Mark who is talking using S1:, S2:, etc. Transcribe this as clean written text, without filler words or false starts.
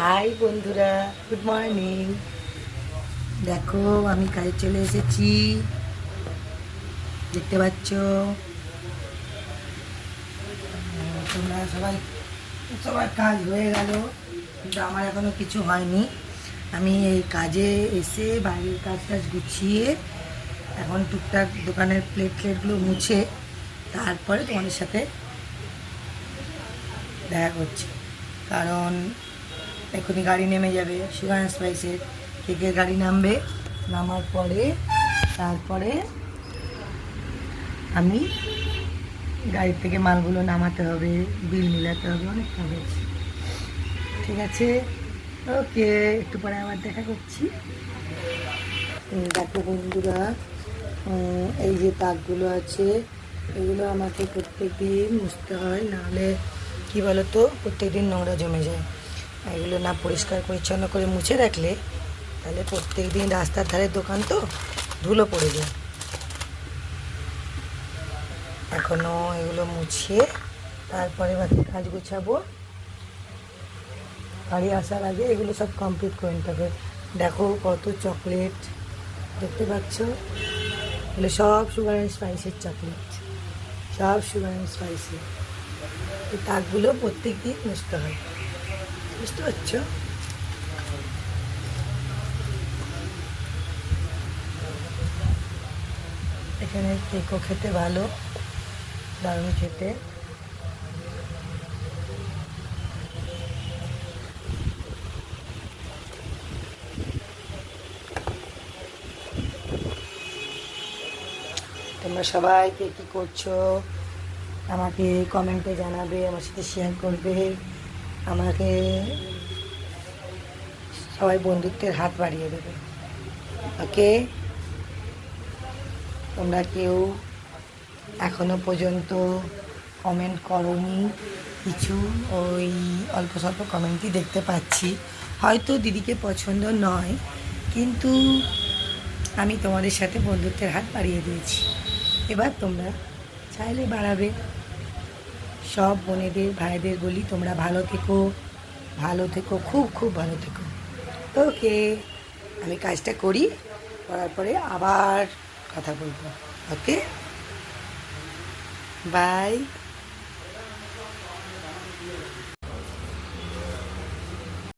S1: High বন্ধুরা, good morning. দেখো আমি কাজে চলে এসেছি, দেখতে পাচ্ছ তোমরা সবাই। সবার কাজ হয়ে গেল, কিন্তু আমার এখনো কিছু হয়নি। আমি এই কাজে এসে বাইরের কাজ টাজ গুছিয়ে এখন টুকটাক দোকানের প্লেটগুলো মুছে তারপরে তোমাদের সাথে দেখা করছি। কারণ এখনই গাড়ি নেমে যাবে, সুগার অ্যান্ড স্পাইসের কেকের গাড়ি নামবে। নামার পরে তারপরে আমি গাড়ি থেকে মালগুলো নামাতে হবে, বিল মিলাতে হবে, অনেক কাজ আছে। ঠিক আছে, ওকে, একটু পরে আবার দেখা করছি। দেখো বন্ধুরা, এই যে তাকগুলো আছে এগুলো আমাকে প্রত্যেক দিন মুছতে হয়, নাহলে কী বলো তো প্রত্যেক দিন নোংরা জমে যায়। এগুলো না পরিষ্কার পরিচ্ছন্ন করে মুছে রাখলে তাহলে প্রত্যেক দিন রাস্তার ধারে দোকান তো ধুলো পড়ে যায়। এখনও এগুলো মুছিয়ে তারপরে বাকি কাজ গোছাবো। গাড়ি আসার আগে এগুলো সব কমপ্লিট করে নিতে হবে। দেখো কত চকলেট দেখতে পাচ্ছ, এগুলো সব সুগার অ্যান্ড স্পাইসের চকলেট, সব সুগার অ্যান্ড স্পাইসের। এই তাকগুলো প্রত্যেক দিন মুছতে হয়, বুঝতে পারছো? এখানে কেকও খেতে ভালো, দারুণ খেতে। তোমরা সবাই কে কী করছো আমাকে কমেন্টে জানাবে, আমার সাথে শেয়ার করবে। আমাকে সবাই বন্ধুত্বের হাত বাড়িয়ে দেবে, ওকে? তোমরা কেউ এখনো পর্যন্ত কমেন্ট করোনি কিছু, ওই অল্প স্বল্প কমেন্টই দেখতে পাচ্ছি। হয়তো দিদিকে পছন্দ নয়, কিন্তু আমি তোমাদের সাথে বন্ধুত্বের হাত বাড়িয়ে দিয়েছি। এবার তোমরা চাইলে বাড়াবে। সব বোনেদের ভাইদের বলি, তোমরা ভালো থেকো, ভালো থেকো, খুব খুব ভালো থেকো। ওকে, আমি কাজটা করি, করার পরে আবার কথা বলবো। ওকে, বাই।